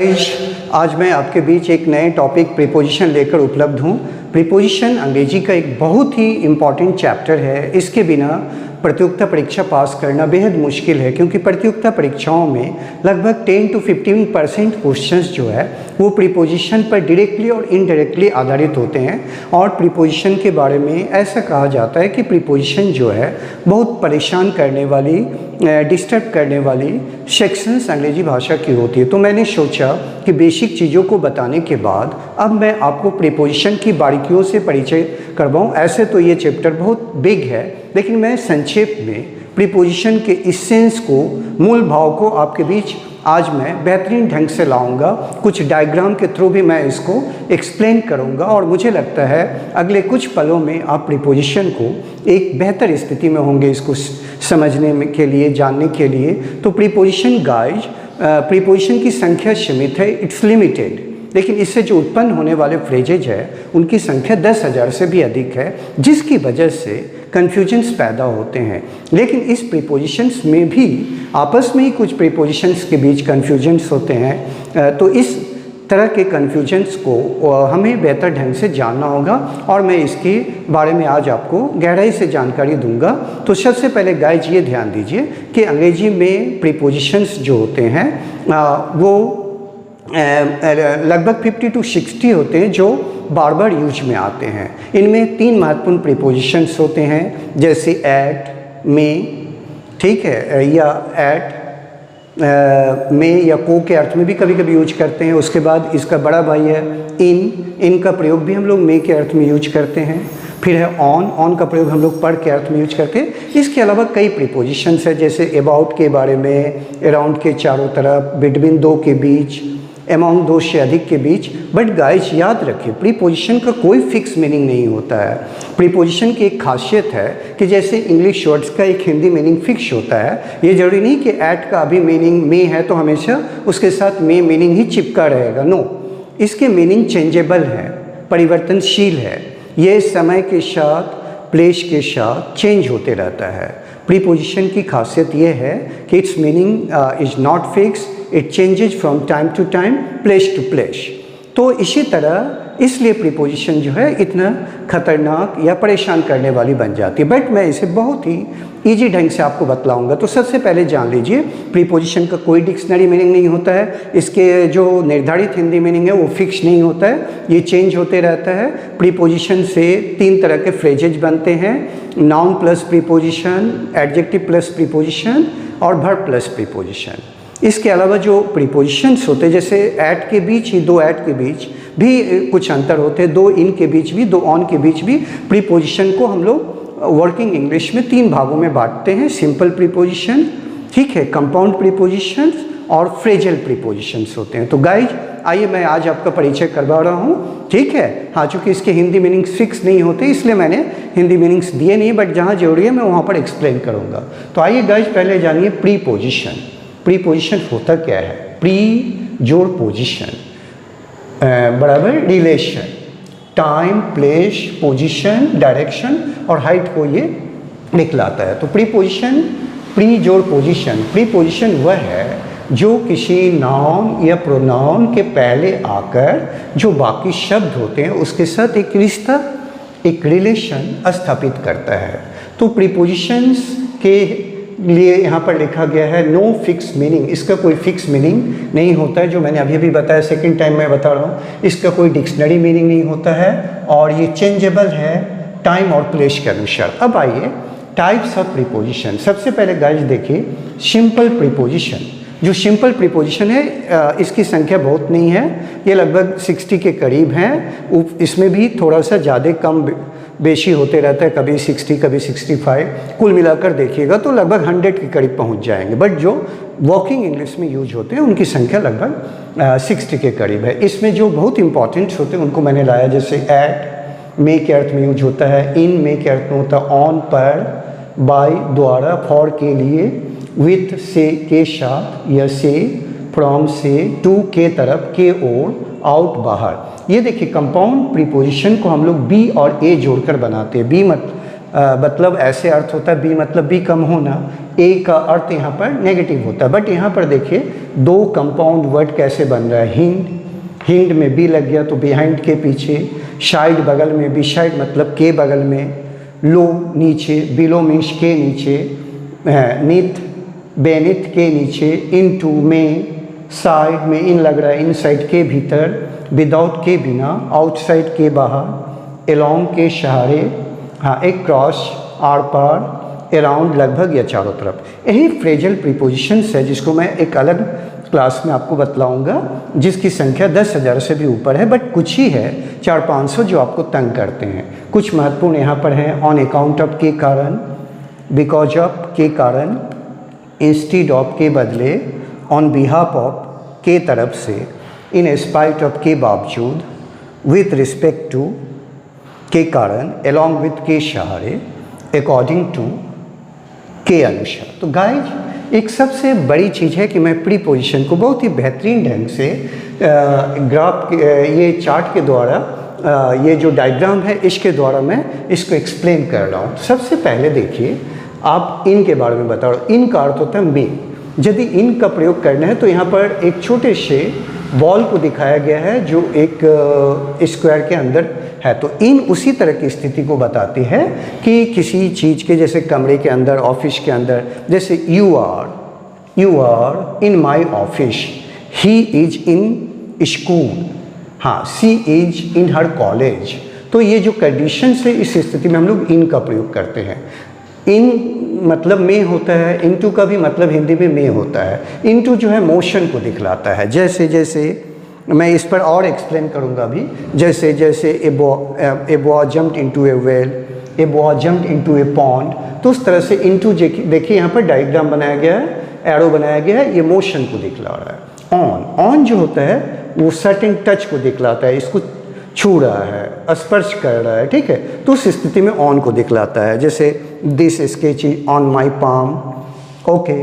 आज मैं आपके बीच एक नए टॉपिक प्रीपोजिशन लेकर उपलब्ध हूँ। प्रीपोजिशन अंग्रेजी का एक बहुत ही इम्पॉर्टेंट चैप्टर है। इसके बिना प्रतियोगिता परीक्षा पास करना बेहद मुश्किल है, क्योंकि प्रतियोगिता परीक्षाओं में लगभग 10 to 15% क्वेश्चंस जो है वो प्रीपोजिशन पर डायरेक्टली और इनडायरेक्टली आधारित होते हैं। और प्रीपोजिशन के बारे में ऐसा कहा जाता है कि प्रीपोजिशन जो है बहुत परेशान करने वाली, डिस्टर्ब करने वाली सेक्शंस अंग्रेजी भाषा की होती है। तो मैंने सोचा कि बेसिक चीज़ों को बताने के बाद अब मैं आपको प्रीपोजिशन की बारीकियों से परिचय करवाऊँ। ऐसे तो ये चैप्टर बहुत बिग है, लेकिन मैं संक्षेप में प्रीपोजिशन के इसेंस को, मूल भाव को आपके बीच आज मैं बेहतरीन ढंग से लाऊंगा। कुछ डायग्राम के थ्रू भी मैं इसको एक्सप्लेन करूंगा और मुझे लगता है अगले कुछ पलों में आप प्रीपोजिशन को एक बेहतर स्थिति में होंगे इसको समझने में के लिए, जानने के लिए। तो प्रीपोजिशन गाइज, प्रीपोजिशन की संख्या सीमित है, इट्स लिमिटेड, लेकिन इससे जो उत्पन्न होने वाले फ्रेजेज है उनकी संख्या 10,000 से भी अधिक है, जिसकी वजह से कन्फ्यूजन्स पैदा होते हैं। लेकिन इस प्रीपोजिशंस में भी आपस में ही कुछ प्रीपोजिशंस के बीच कन्फ्यूजन्स होते हैं। तो इस तरह के कन्फ्यूजन्स को हमें बेहतर ढंग से जानना होगा और मैं इसके बारे में आज आपको गहराई से जानकारी दूंगा। तो सबसे पहले गाइज ये ध्यान दीजिए कि अंग्रेजी में प्रीपोजिशंस जो होते हैं वो लगभग 50 to 60 होते हैं जो बार बार यूज में आते हैं। इनमें 3 महत्वपूर्ण प्रीपोजिशंस होते हैं, जैसे एट, में, ठीक है, या एट, में या को के अर्थ में भी कभी कभी यूज करते हैं। उसके बाद इसका बड़ा भाई है इन का प्रयोग भी हम लोग में के अर्थ में यूज करते हैं। फिर है ऑन का प्रयोग हम लोग पर के अर्थ में यूज करते हैं। इसके अलावा कई प्रीपोजिशंस है, जैसे अबाउट के बारे में, अराउंड के चारों तरफ, बिटवीन दो के बीच, अमाउंट दो से अधिक के बीच। बट गाइज याद रखिए, प्रीपोजिशन का कोई फिक्स मीनिंग नहीं होता है। प्रीपोजिशन की एक खासियत है कि जैसे इंग्लिश वर्ड्स का एक हिंदी मीनिंग फिक्स होता है, ये जरूरी नहीं कि एट का अभी मीनिंग में है तो हमेशा उसके साथ में मीनिंग ही चिपका रहेगा। नो, इसके मीनिंग चेंजेबल है, परिवर्तनशील है। ये समय के साथ, प्लेस के साथ चेंज होते रहता है। प्रीपोजिशन की खासियत ये है कि its meaning is not fix, it changes from time to time, place to place. तो इसी तरह इसलिए प्रीपोजिशन जो है इतना खतरनाक या परेशान करने वाली बन जाती है। बट मैं इसे बहुत ही इजी ढंग से आपको बतलाऊंगा। तो सबसे पहले जान लीजिए, प्रीपोजिशन का कोई डिक्शनरी मीनिंग नहीं होता है। इसके जो निर्धारित हिंदी मीनिंग है वो फिक्स नहीं होता है, ये चेंज होते रहता है। प्रीपोजिशन से 3 तरह के फ्रेजेज बनते हैं, noun plus preposition, adjective plus preposition और वर्ब प्लस प्रीपोजिशन। इसके अलावा जो प्रीपोजिशंस होते हैं, जैसे एट के बीच ही, 2 एट के बीच भी कुछ अंतर होते हैं, 2 इन के बीच भी, 2 ऑन के बीच भी। प्रीपोजिशन को हम लोग वर्किंग इंग्लिश में 3 भागों में बांटते हैं, सिंपल प्रीपोजिशन, ठीक है, कंपाउंड प्रीपोजिशंस और फ्रेजल प्रीपोजिशंस होते हैं। तो गाइज आइए मैं आज आपका परिचय करवा रहा हूँ, ठीक है। हाँ, चूँकि इसके हिंदी मीनिंग्स फिक्स नहीं होते इसलिए मैंने हिंदी मीनिंग्स दिए नहीं, बट जहाँ जरूरी है मैं वहाँ पर एक्सप्लेन करूँगा। तो आइए गाइज पहले जानिए प्रीपोजिशन। प्रीपोजिशन होता क्या है? प्री जोड़ पोजिशन बराबर relation, time, place, position, direction और हाइट को ये निकलाता है। तो प्रीपोजिशन, प्री जोड़ पोजीशन, प्रीपोजिशन वह है जो किसी नाउन या प्रोनाउन के पहले आकर जो बाकी शब्द होते हैं उसके साथ एक रिश्ता, एक रिलेशन स्थापित करता है। तो प्रीपोजिशंस के लिए यहाँ पर लिखा गया है नो फिक्स मीनिंग। इसका कोई फिक्स मीनिंग नहीं होता है, जो मैंने अभी भी बताया, सेकंड टाइम मैं बता रहा हूँ। इसका कोई डिक्शनरी मीनिंग नहीं होता है और ये चेंजेबल है टाइम और प्लेस के अनुसार। अब आइए टाइप्स ऑफ प्रीपोजिशन। सबसे पहले गाइस देखिए सिंपल प्रीपोजिशन। जो सिंपल प्रीपोजिशन है इसकी संख्या बहुत नहीं है, ये लगभग 60 के करीब हैं। इसमें भी थोड़ा सा ज़्यादा कम बेशी होते रहता है, कभी 60 कभी 65, कुल मिलाकर देखिएगा तो लगभग 100 के करीब पहुंच जाएंगे। बट जो वर्किंग इंग्लिश में यूज होते हैं उनकी संख्या लगभग 60 के करीब है। इसमें जो बहुत इंपॉर्टेंट होते हैं उनको मैंने लाया, जैसे एट में के अर्थ में यूज होता है, इन में के अर्थ में होता है, ऑन पर, बाय द्वारा, फॉर के लिए, विथ से के साथ, या से, फ्रॉम से, टू के तरफ, के ओर, आउट बाहर। ये देखिए कंपाउंड प्रीपोजिशन को हम लोग बी और ए जोड़कर बनाते हैं। बी मतलब ऐसे अर्थ होता है, बी मतलब बी कम होना, ए का अर्थ यहाँ पर नेगेटिव होता है। बट यहाँ पर देखिए दो कंपाउंड वर्ड कैसे बन रहा है, हिंड, हिंड में बी लग गया तो बिहाइंड के पीछे, साइड बगल में, बी साइड मतलब के बगल में, लो नीचे, बिलो मीन्स के नीचे, निथ बेनिथ के नीचे, इनटू में, साइड में इन लग रहा है, इनसाइड के भीतर, विदाउट के बिना, आउटसाइड के बाहर, एलोंग के सहारे, हाँ एक क्रॉस आर पार, अराउंड लगभग या चारों तरफ। यही फ्रेजल प्रीपोजिशंस है जिसको मैं एक अलग क्लास में आपको बतलाऊंगा, जिसकी संख्या 10,000 से भी ऊपर है, बट कुछ ही है 400-500 जो आपको तंग करते हैं। कुछ महत्वपूर्ण यहाँ पर हैं, ऑन अकाउंट ऑफ के कारण, बिकॉज ऑफ के कारण, इंस्टीड ऑफ के बदले, ऑन बिहाफ ऑफ के तरफ से, इन स्पाइट ऑफ के बावजूद, विथ रिस्पेक्ट टू के कारण, अलॉन्ग विथ के सहारे, अकॉर्डिंग टू के अनुसार। तो गाइज एक सबसे बड़ी चीज़ है कि मैं प्रीपोजिशन को बहुत ही बेहतरीन ढंग से ग्राफ ये चार्ट के द्वारा, ये जो डायग्राम है इसके द्वारा मैं इसको एक्सप्लेन कर रहा हूँ। सबसे पहले देखिए, आप इन के बारे में बता रहा हूँ। इन का अर्थ होता है में। यदि इन का प्रयोग करना है तो यहाँ पर एक छोटे से बॉल को दिखाया गया है जो एक स्क्वायर के अंदर है, तो इन उसी तरह की स्थिति को बताती है कि किसी चीज़ के, जैसे कमरे के अंदर, ऑफिस के अंदर, जैसे you are in my office, he is in school, हाँ she is in her college. तो ये जो कंडीशन है इस स्थिति में हम लोग इन का प्रयोग करते हैं। इन मतलब में होता है, इनटू का भी मतलब हिंदी में में होता है। इनटू जो है मोशन को दिखलाता है, जैसे जैसे मैं इस पर और एक्सप्लेन करूंगा अभी, जैसे जैसे a boy jumped into A well, a boy jumped into A pond, तो उस तरह से इनटू देखिए यहाँ पर डायग्राम बनाया गया है, एरो बनाया गया है, ये मोशन को दिखला रहा है। ऑन जो होता है वो सर्टेन टच को दिखलाता है, इसको छू रहा है, स्पर्श कर रहा है, ठीक है, तो उस स्थिति में ऑन को दिखलाता है। जैसे this sketch is on my palm, okay,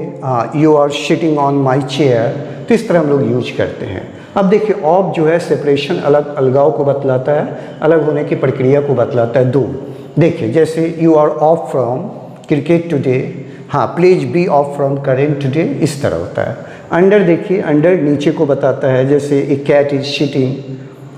you are sitting on my chair, तो इस तरह हम लोग यूज करते हैं। अब देखिए ऑफ जो है सेपरेशन, अलग अलगाव को बतलाता है, अलग होने की प्रक्रिया को बतलाता है, दूर। देखिए जैसे you are off from cricket today, हाँ please be off from current today, इस तरह होता है। अंडर देखिए, अंडर नीचे को बताता है, जैसे ए कैट इज सिटिंग,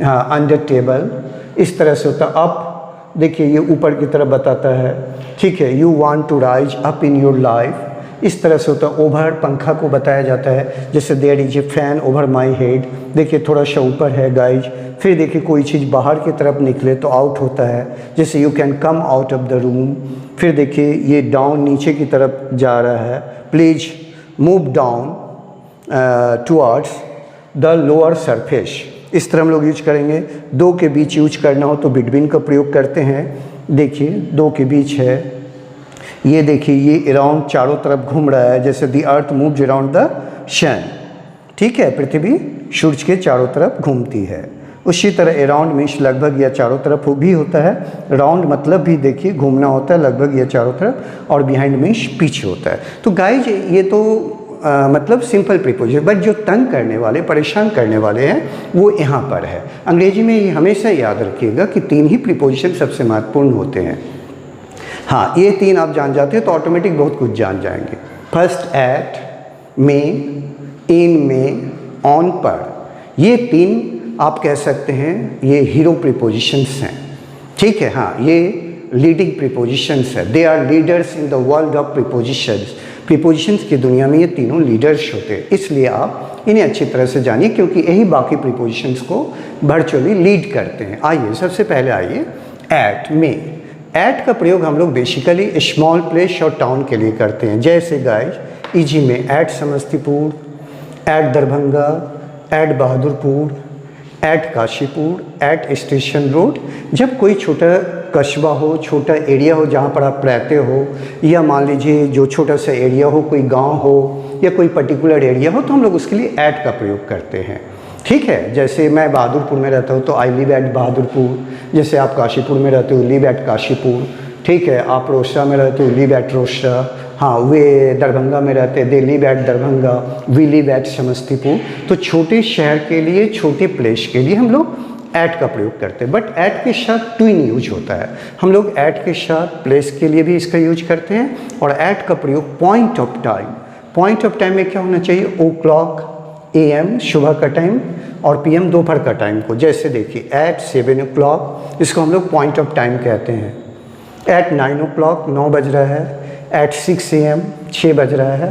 हाँ अंडर टेबल, इस तरह से होता है। अप देखिए ये ऊपर की तरफ बताता है, ठीक है, you want to rise up in your life, इस तरह से होता है। ओवर पंखा को बताया जाता है, जैसे there is a fan over my head, देखिए थोड़ा सा ऊपर है गाइज। फिर देखिए कोई चीज़ बाहर की तरफ निकले तो आउट होता है, जैसे you can come out of the room. फिर देखिए ये डाउन नीचे की तरफ जा रहा है, please move down towards the lower surface, इस तरह हम लोग यूज करेंगे। दो के बीच यूज करना हो तो बिटवीन का प्रयोग करते हैं। देखिए दो के बीच है, ये देखिए ये अराउंड चारों तरफ घूम रहा है, जैसे the earth moves around the sun, ठीक है, पृथ्वी सूर्य के चारों तरफ घूमती है। उसी तरह अराउंड मीन्स लगभग या चारों तरफ भी होता है, राउंड मतलब भी देखिए घूमना होता है, लगभग या चारों तरफ, और बिहाइंड मीन्स पीछे होता है। तो गाइज ये तो मतलब सिंपल प्रीपोजिशन, बट जो तंग करने वाले, परेशान करने वाले हैं वो यहाँ पर है। अंग्रेजी में ये हमेशा याद रखिएगा कि तीन ही प्रीपोजिशन सबसे महत्वपूर्ण होते हैं। हाँ ये तीन आप जान जाते हैं तो ऑटोमेटिक बहुत कुछ जान जाएंगे। फर्स्ट एट, में, इन में, ऑन पर, ये तीन आप कह सकते हैं ये हीरो प्रीपोजिशंस हैं, ठीक है। हाँ ये लीडिंग प्रीपोजिशंस है, they are leaders in the world of prepositions. Prepositions की दुनिया में ये तीनों लीडर्स होते हैं, इसलिए आप इन्हें अच्छी तरह से जानिए क्योंकि यही बाकी प्रीपोजिशंस को वर्चुअली लीड करते हैं। आइए सबसे पहले आइए एट, में। एट का प्रयोग हम लोग बेसिकली स्मॉल प्लेस और टाउन के लिए करते हैं, जैसे गाइज इजी में at Samastipur, at Darbhanga, at Bahadurpur, at Kashipur, at station road. जब कोई छोटा कस्बा हो, छोटा एरिया हो जहाँ पर आप रहते हो, या मान लीजिए जो छोटा सा एरिया हो, कोई गांव हो या कोई पर्टिकुलर एरिया हो, तो हम लोग उसके लिए एट का प्रयोग करते हैं, ठीक है। जैसे मैं बहादुरपुर में रहता हूँ तो आई लिव एट बहादुरपुर, जैसे आप काशीपुर में रहते हो लिव एट काशीपुर, ठीक है। आप रोसड़ा में रहते हो लिव एट रोसड़ा, हाँ वे दरभंगा में रहते हैं, they live at Darbhanga, we live at Samastipur. तो छोटे शहर के लिए, छोटे प्लेस के लिए हम लोग ऐट का प्रयोग करते हैं, बट ऐट के साथ ट्विन यूज होता है। हम लोग ऐट के साथ प्लेस के लिए भी इसका यूज करते हैं, और ऐट का प्रयोग point of time, point of time में क्या होना चाहिए, ओ क्लॉक AM सुबह का टाइम और PM दोपहर का टाइम को। जैसे देखिए एट 7 o'clock, इसको हम लोग पॉइंट ऑफ टाइम कहते हैं। एट 9 o'clock 9 बज रहा है, एट 6 AM 6 बज रहा है,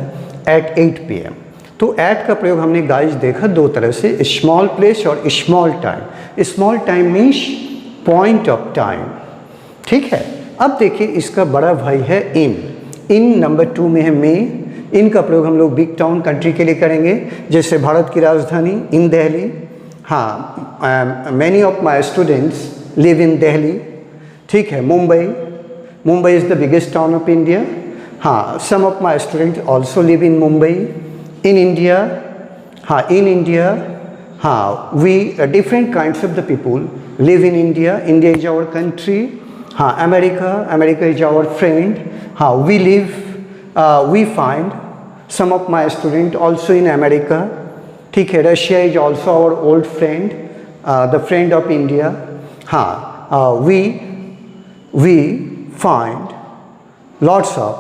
एट 8 PM। तो एट का प्रयोग हमने गाइस देखा दो तरह से, स्मॉल प्लेस और small time. Small time means point of time, ठीक है। अब देखिए इसका बड़ा भाई है इन नंबर 2 में है मे। इनका प्रयोग हम लोग बिग टाउन कंट्री के लिए करेंगे, जैसे भारत की राजधानी इन दिल्ली। हाँ, many of my students live in Delhi, ठीक है। Mumbai is the biggest town of India. हाँ, some of my students also live in Mumbai. In India, हाँ, इन इंडिया, हाँ, we different kinds of the people live in India. India is our country. हाँ, America is our friend. हाँ, we find some of my students also in America, ठीक है। Russia is also our old friend, the friend of India. हाँ, we find lots of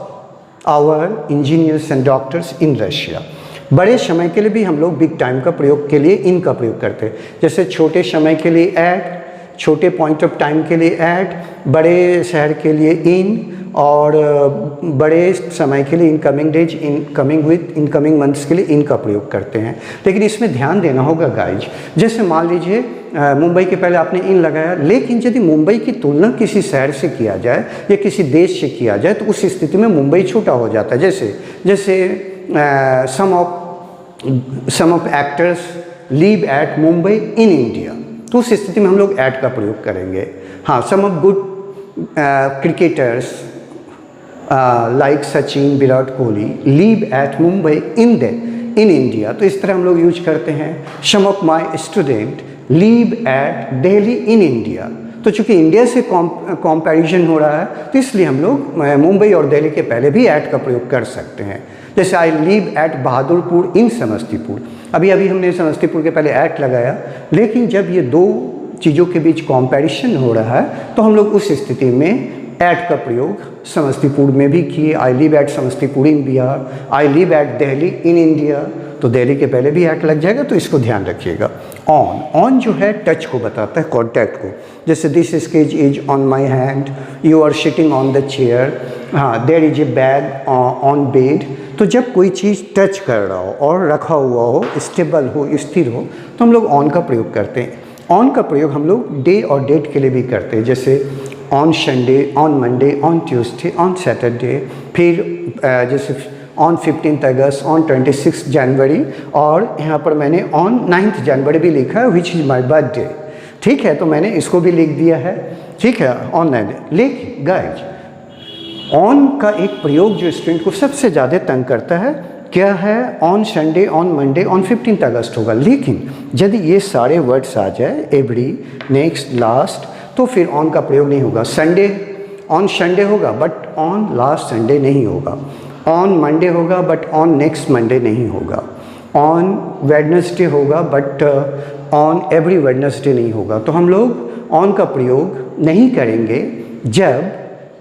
our engineers and doctors in Russia. बड़े समय के लिए भी हम लोग बिग टाइम का प्रयोग के लिए इन का प्रयोग करते हैं। जैसे छोटे समय के लिए एट, छोटे पॉइंट ऑफ टाइम के लिए एट, बड़े शहर के लिए इन, और बड़े समय के लिए इनकमिंग डेज, इनकमिंग मंथ्स के लिए इनका प्रयोग करते हैं। लेकिन इसमें ध्यान देना होगा गाइज, जैसे मान लीजिए मुंबई के पहले आपने इन लगाया, लेकिन यदि मुंबई की तुलना किसी शहर से किया जाए या किसी देश से किया जाए तो उस स्थिति में मुंबई छोटा हो जाता है। जैसे some of actors live at Mumbai in India, तो उस स्थिति में हम लोग एट का प्रयोग करेंगे। हाँ, some of good cricketers like Sachin, Virat Kohli live at Mumbai in India, तो इस तरह हम लोग यूज करते हैं। Some of my student live at Delhi in India, तो चूंकि इंडिया से कंपैरिजन हो रहा है तो इसलिए हम लोग मुंबई और दिल्ली के पहले भी एट का प्रयोग कर सकते हैं। जैसे आई लिव एट बहादुरपुर इन समस्तीपुर, अभी हमने समस्तीपुर के पहले एट लगाया, लेकिन जब ये दो चीज़ों के बीच कंपैरिजन हो रहा है तो हम लोग उस स्थिति में एट का प्रयोग समस्तीपुर में भी किए। I live at Samastipur in Bihar, I live at Delhi in India, तो दिल्ली के पहले भी एट लग जाएगा, तो इसको ध्यान रखिएगा। ऑन जो है टच को बताता है, कॉन्टैक्ट को। जैसे this sketch is on my hand, you are sitting on the chair, हाँ, there is a bag on bed. तो जब कोई चीज़ टच कर रहा हो और रखा हुआ हो, स्टेबल हो, स्थिर हो, तो हम लोग ऑन का प्रयोग करते हैं। ऑन का प्रयोग हम लोग डे और डेट के लिए भी करते हैं, जैसे on Sunday, on Monday, on Tuesday, on Saturday, फिर जैसे ऑन 15 अगस्त, ऑन 26 जनवरी, और यहाँ पर मैंने ऑन 9 जनवरी भी लिखा है, विच इज़ माई बर्थडे, ठीक है। तो मैंने इसको भी लिख दिया है, ठीक है, ऑन 9। लेकिन गाइज ऑन का एक प्रयोग जो स्टूडेंट को सबसे ज़्यादा तंग करता है क्या है, on Sunday, on Monday, on 15 अगस्त होगा। लेकिन यदि ये सारे वर्ड्स आ जाए, एवरी, नेक्स्ट, लास्ट, तो फिर ऑन का प्रयोग नहीं होगा। संडे, ऑन संडे होगा बट ऑन लास्ट संडे नहीं होगा। ऑन मंडे होगा बट ऑन नेक्स्ट मंडे नहीं होगा। ऑन वेडनेसडे होगा बट ऑन एवरी वेडनेसडे नहीं होगा। तो हम लोग ऑन का प्रयोग नहीं करेंगे जब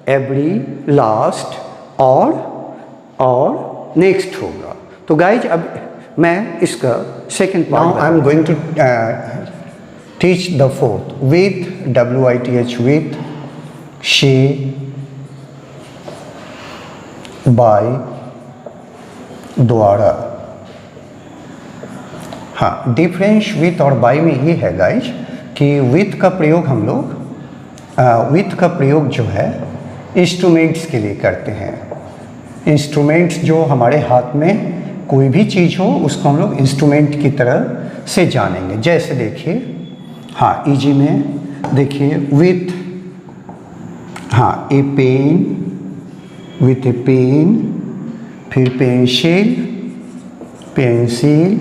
एवरी, लास्ट और नेक्स्ट होगा। तो गाइज अब मैं इसका second part, now I am going to teach the fourth with, WITH, with, she, by, द्वारा। हाँ, डिफरेंस विथ और बाय में ये है गाइज कि विथ का प्रयोग हम लोग विथ का प्रयोग जो है इंस्ट्रूमेंट्स के लिए करते हैं। इंस्ट्रूमेंट्स जो हमारे हाथ में कोई भी चीज़ हो उसको हम लोग इंस्ट्रूमेंट की तरह से जानेंगे। जैसे देखिए, हाँ, इजी में देखिए, विथ, हाँ, ए पेन, विथ ए पेन, फिर पेंसिल,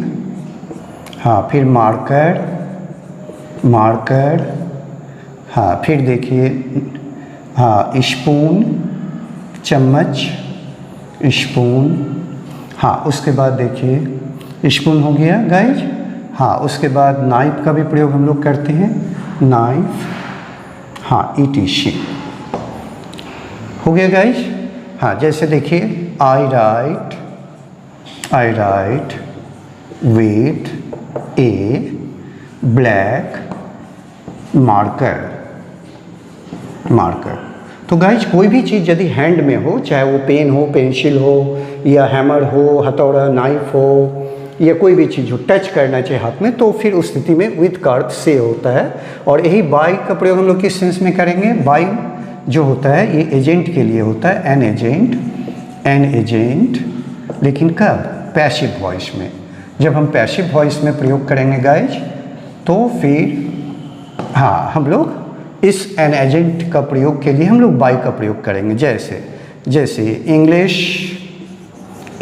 हाँ, फिर मार्कर, हाँ, फिर देखिए, हाँ, स्पून, चम्मच, स्पून, हाँ, उसके बाद देखिए स्पून हो गया गाइज। हाँ, उसके बाद नाइफ का भी प्रयोग हम लोग करते हैं। नाइफ, हाँ ETC हो गया गाइज। हाँ जैसे देखिए I write with a black marker. तो गाइज कोई भी चीज़ यदि हैंड में हो, चाहे वो पेन हो, पेंसिल हो, या हैमर हो, हथौड़ा, नाइफ हो, या कोई भी चीज़ हो, टच करना चाहिए हाथ में, तो फिर उस स्थिति में विथ का अर्थ से होता है। और यही बाय का प्रयोग हम लोग किस सेंस में करेंगे? बाय जो होता है ये एजेंट के लिए होता है, एन एजेंट, लेकिन कब? पैसिव वॉइस में। जब हम पैसिव वॉइस में प्रयोग करेंगे गाइज, तो फिर हाँ हम लोग इस एन एजेंट का प्रयोग के लिए हम लोग बाय का प्रयोग करेंगे। जैसे English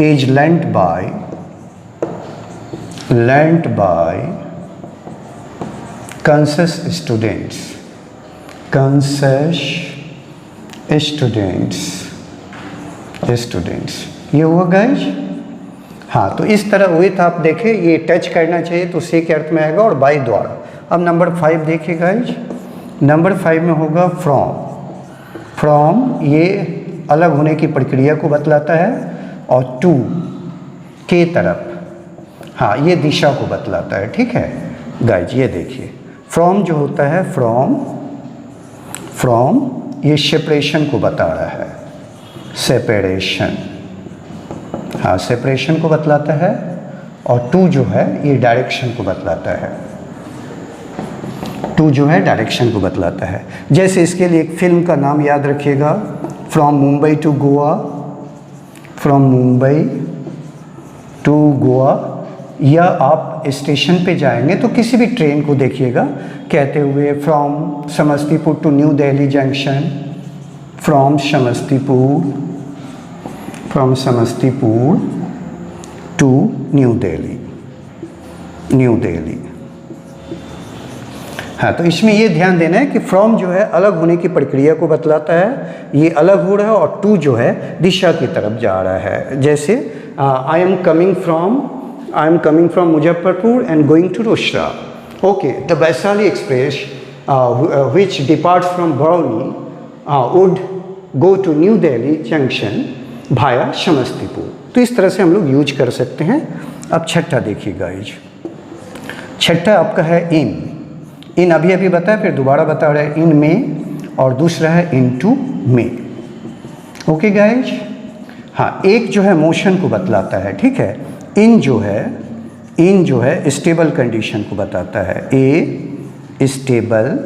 is learnt by Kansas students, ये हुआ गाइज। हाँ तो इस तरह विथ आप देखें, ये टच करना चाहिए तो से के अर्थ में आएगा, और बाय द्वारा। अब नंबर 5 देखिए गाइज, नंबर 5 में होगा फ्रॉम, ये अलग होने की प्रक्रिया को बतलाता है, और टू के तरफ, हाँ ये दिशा को बतलाता है। ठीक है गाइज, ये देखिए फ्रॉम जो होता है, फ्रॉम ये सेपरेशन को बता रहा है, सेपरेशन, हाँ सेपरेशन को बतलाता है, और टू जो है ये डायरेक्शन को बतलाता है, टू जो है डायरेक्शन को बतलाता है। जैसे इसके लिए एक फिल्म का नाम याद रखिएगा, from Mumbai to Goa, from Mumbai to Goa, या आप स्टेशन पे जाएंगे तो किसी भी ट्रेन को देखिएगा कहते हुए from Samastipur to New Delhi junction, from Samastipur to New Delhi. हाँ तो इसमें ये ध्यान देना है कि फ्रॉम जो है अलग होने की प्रक्रिया को बतलाता है, ये अलग हो रहा है, और टू जो है दिशा की तरफ जा रहा है। जैसे I am coming from Muzaffarpur and going to Rosera. Okay, the Vaishali Express which departs from Barauni would go to New Delhi Junction via Samastipur. तो इस तरह से हम लोग यूज कर सकते हैं। अब छठा देखिए गाइज, छठा आपका है इन अभी बताया, फिर दोबारा बता रहे हैं, इन में, और दूसरा है इनटू में। ओके गाइज, हाँ एक जो है मोशन को बतलाता है, ठीक है। इन जो है स्टेबल कंडीशन को बताता है, ए स्टेबल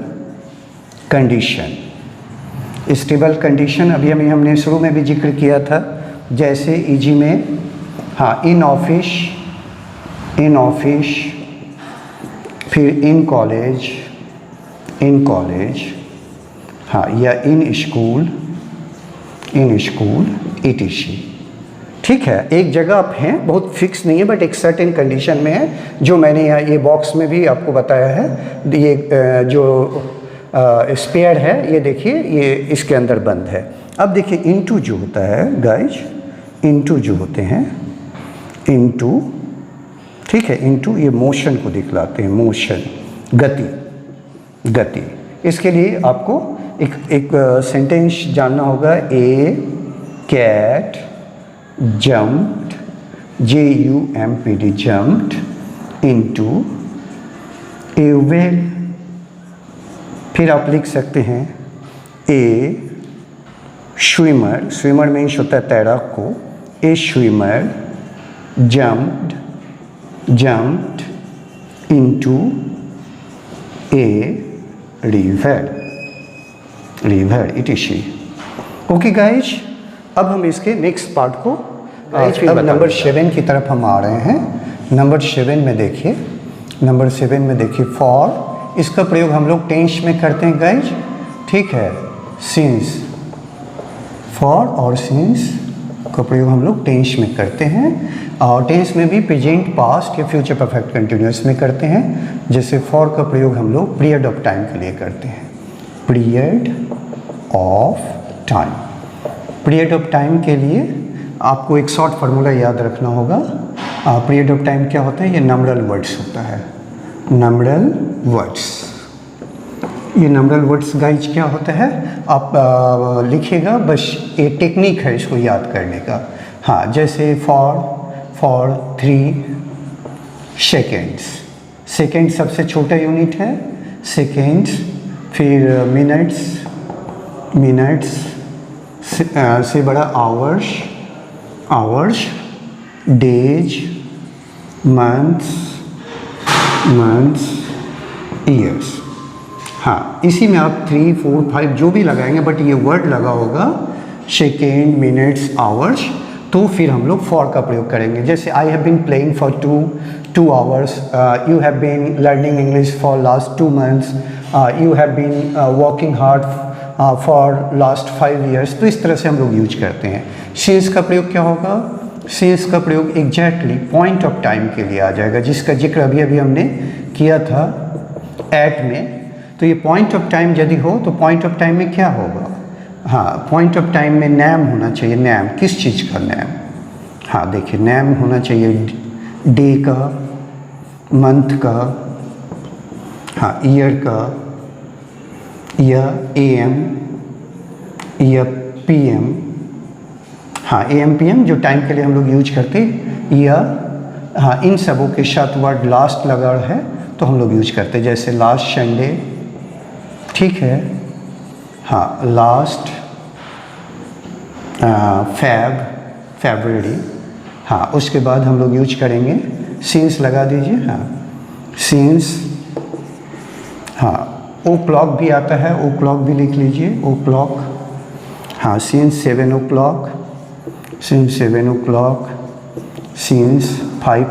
कंडीशन अभी हमने शुरू में भी जिक्र किया था। जैसे इजी में हाँ इन ऑफिस, फिर इन कॉलेज, हाँ या इन स्कूल ETC। ठीक है, एक जगह आप हैं, बहुत फिक्स नहीं है, बट एक सर्टेन कंडीशन में है, जो मैंने यहाँ ये बॉक्स में भी आपको बताया है। ये जो स्पेयर है, ये देखिए, ये इसके अंदर बंद है। अब देखिए इनटू जो होता है गाइज, इनटू जो होते हैं, इनटू, ठीक है, इनटू ये मोशन को दिखलाते हैं, मोशन, गति। इसके लिए आपको एक सेंटेंस जानना होगा, ए cat jumped, JUMPD, jumped into a well। फिर आप लिख सकते हैं ए स्विमर मीन्स होता है तैराक को, ए swimmer jumped into a river ETC। Okay guys, अब हम इसके नेक्स्ट पार्ट को अब नंबर 7 की तरफ हम आ रहे हैं। नंबर 7 में देखिए फॉर, इसका प्रयोग हम लोग टेंस में करते हैं गाइज, ठीक है। सिंस, फॉर और सिंस का प्रयोग हम लोग टेंस में करते हैं, और टेंस में भी प्रेजेंट, पास्ट या फ्यूचर परफेक्ट कंटिन्यूअस में करते हैं। जैसे फॉर का प्रयोग हम लोग पीरियड ऑफ टाइम के लिए करते हैं, पीरियड ऑफ टाइम के लिए आपको एक शॉर्ट फार्मूला याद रखना होगा। पीरियड ऑफ टाइम क्या होता है? ये नंबरल वर्ड्स होता है, नंबरल वर्ड्स। ये नंबरल वर्ड्स गाइज क्या होता है, आप लिखिएगा, बस ये टेक्निक है इसको याद करने का। हाँ, जैसे फॉर 3 सेकेंड्स, सेकेंड सबसे छोटा यूनिट है, सेकेंड्स, फिर मिनट्स से बड़ा आवर्स, डेज, मंथ्स, ईयर्स। हाँ, इसी में आप 3, 4, 5 जो भी लगाएंगे, बट ये वर्ड लगा होगा सेकेंड, मिनट्स, आवर्स, तो फिर हम लोग फॉर का प्रयोग करेंगे। जैसे I have been playing for 2 hours, you have been learning English for last 2 months, you have been working hard for last 5 years। तो इस तरह से हम लोग यूज करते हैं। सिंस का प्रयोग क्या होगा, सिंस का प्रयोग एग्जैक्टली पॉइंट ऑफ टाइम के लिए आ जाएगा, जिसका जिक्र अभी हमने किया था एट में। तो ये पॉइंट ऑफ टाइम यदि हो तो पॉइंट ऑफ टाइम में क्या होगा, हाँ, पॉइंट ऑफ टाइम में नैम होना चाहिए। नैम किस चीज़ का नैम, हाँ देखिए, नैम होना चाहिए डे का, मंथ का, हाँ, ईयर का, या AM या PM, हाँ, AM PM जो टाइम के लिए हम लोग यूज करते, या हाँ, इन सबों के साथ वर्ड लास्ट लगा है तो हम लोग यूज करते, जैसे लास्ट संडे, ठीक है, हाँ, लास्ट फरवरी, हाँ, उसके बाद हम लोग यूज करेंगे सिंस लगा दीजिए, हाँ, सिंस, हाँ, ओ क्लॉक भी आता है, ओ क्लॉक भी लिख लीजिए, ओ क्लॉक, हाँ, since 7 o'clock, since 7 o'clock, since 5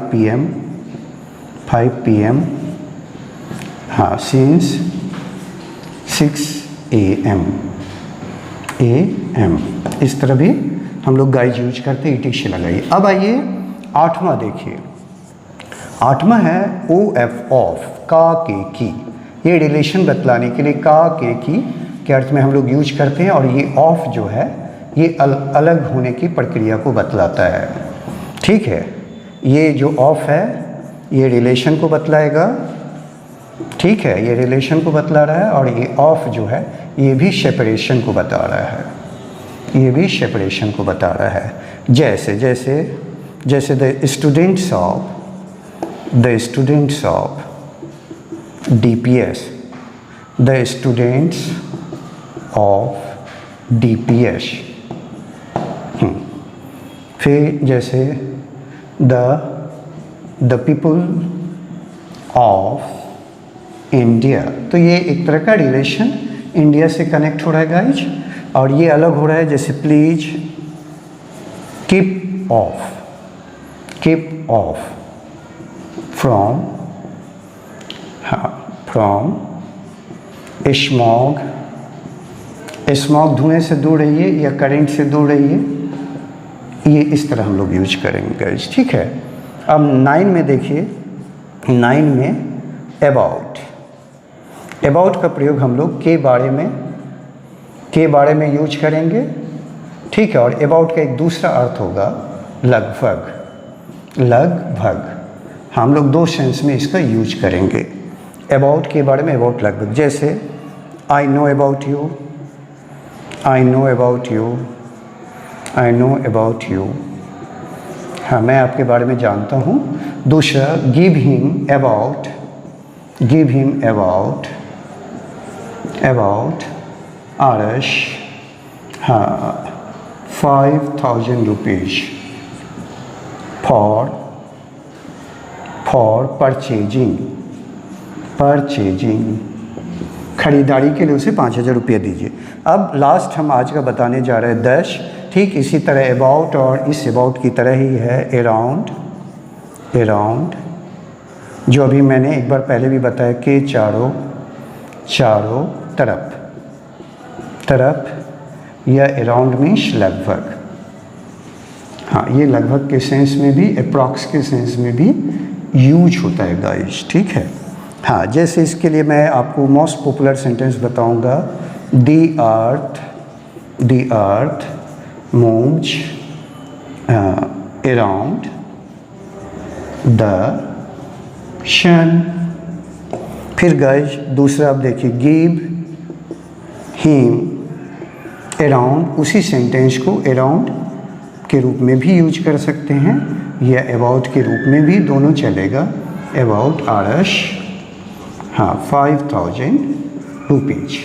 PM, हाँ, सिंस 6 AM, इस तरह भी हम लोग गाइज यूज करते, ईटी से लगाइए। अब आइए 8वां देखिए, 8वां है OF, ऑफ, का, के, की। ये रिलेशन बतलाने के लिए का, के, की के अर्थ में हम लोग यूज करते हैं, और ये ऑफ जो है ये अलग होने की प्रक्रिया को बतलाता है, ठीक है। ये जो ऑफ है ये रिलेशन को बतलाएगा, ठीक है, ये रिलेशन को बतला रहा है, और ये ऑफ जो है ये भी सेपरेशन को बता रहा है, ये भी सेपरेशन को बता रहा है। जैसे the students of DPS, the students of DPS, फिर जैसे द पीपल ऑफ इंडिया, तो ये एक तरह का रिलेशन इंडिया से कनेक्ट हो रहा है गाइज, और ये अलग हो रहा है, जैसे प्लीज कीप ऑफ फ्रॉम, हाँ, फ्रॉम स्मॉग, धुएं से दूर रहिए या करंट से दूर रहिए, ये इस तरह हम लोग यूज करेंगे गाइज, ठीक है। अब 9 में देखिए, 9 में अबाउट का प्रयोग हम लोग के बारे में यूज करेंगे, ठीक है। और अबाउट का एक दूसरा अर्थ होगा लगभग, हम लोग 2 सेंस में इसका यूज करेंगे। अबाउट के बारे में, अबाउट लगभग, जैसे आई नो अबाउट यू, हाँ, मैं आपके बारे में जानता हूँ। दूसरा गिव हिम अबाउट आरश, हाँ, 5,000 रुपीज फॉर परचेजिंग, खरीदारी के लिए उसे 5,000 रुपये दीजिए। अब लास्ट हम आज का बताने जा रहे हैं 10, ठीक इसी तरह अबाउट और इस अबाउट की तरह ही है अराउंड, जो अभी मैंने एक बार पहले भी बताया कि चारों तरफ, या अराउंड मीन्स लगभग, हाँ, ये लगभग के सेंस में भी, अप्रॉक्स के सेंस में भी यूज होता है गाइस, ठीक है। हाँ, जैसे इसके लिए मैं आपको मोस्ट पॉपुलर सेंटेंस बताऊंगा, the earth moves around the sun, फिर गाइज दूसरा आप देखिए, गिव हिम अराउंड, उसी सेंटेंस को अराउंड के रूप में भी यूज कर सकते हैं या अबाउट के रूप में भी, दोनों चलेगा। अबाउट आरस, हाँ 5000 रुपीज।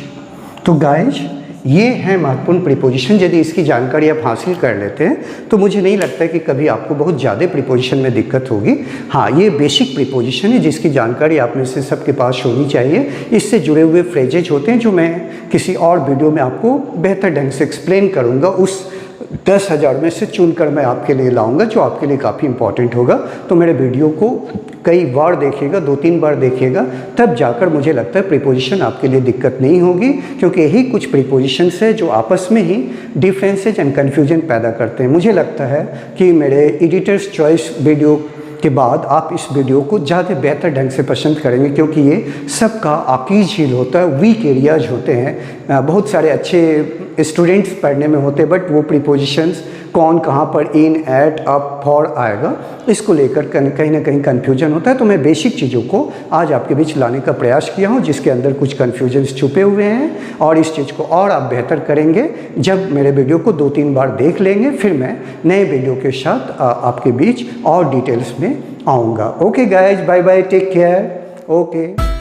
तो गाइज ये है महत्वपूर्ण प्रीपोजिशन। यदि इसकी जानकारी आप हासिल कर लेते हैं तो मुझे नहीं लगता कि कभी आपको बहुत ज़्यादा प्रीपोजिशन में दिक्कत होगी। हाँ, ये बेसिक प्रीपोजिशन है जिसकी जानकारी आप में से सबके पास होनी चाहिए। इससे जुड़े हुए फ्रेजेज होते हैं जो मैं किसी और वीडियो में आपको बेहतर ढंग से एक्सप्लेन करूँगा। उस 10,000 में से चुनकर मैं आपके लिए लाऊंगा जो आपके लिए काफ़ी इंपॉर्टेंट होगा। तो मेरे वीडियो को कई बार देखिएगा, 2-3 बार देखिएगा, तब जाकर मुझे लगता है प्रीपोजिशन आपके लिए दिक्कत नहीं होगी, क्योंकि यही कुछ प्रीपोजिशंस है जो आपस में ही डिफरेंसेज एंड कन्फ्यूजन पैदा करते हैं। मुझे लगता है कि मेरे एडिटर्स चॉइस वीडियो के बाद आप इस वीडियो को ज़्यादा बेहतर ढंग से पसंद करेंगे, क्योंकि ये सबका आकीज हील होता है, वीक एरियाज होते हैं। बहुत सारे अच्छे स्टूडेंट्स पढ़ने में होते हैं, बट वो प्रीपोजिशंस कौन कहाँ पर इन, एट, अप, फॉर आएगा, इसको लेकर कहीं ना कहीं कन्फ्यूजन होता है। तो मैं बेसिक चीज़ों को आज आपके बीच लाने का प्रयास किया हूँ जिसके अंदर कुछ कन्फ्यूजन्स छुपे हुए हैं, और इस चीज़ को और आप बेहतर करेंगे जब मेरे वीडियो को 2-3 बार देख लेंगे। फिर मैं नए वीडियो के साथ आपके बीच और डिटेल्स में आऊँगा। Okay guys, bye bye, take care, okay.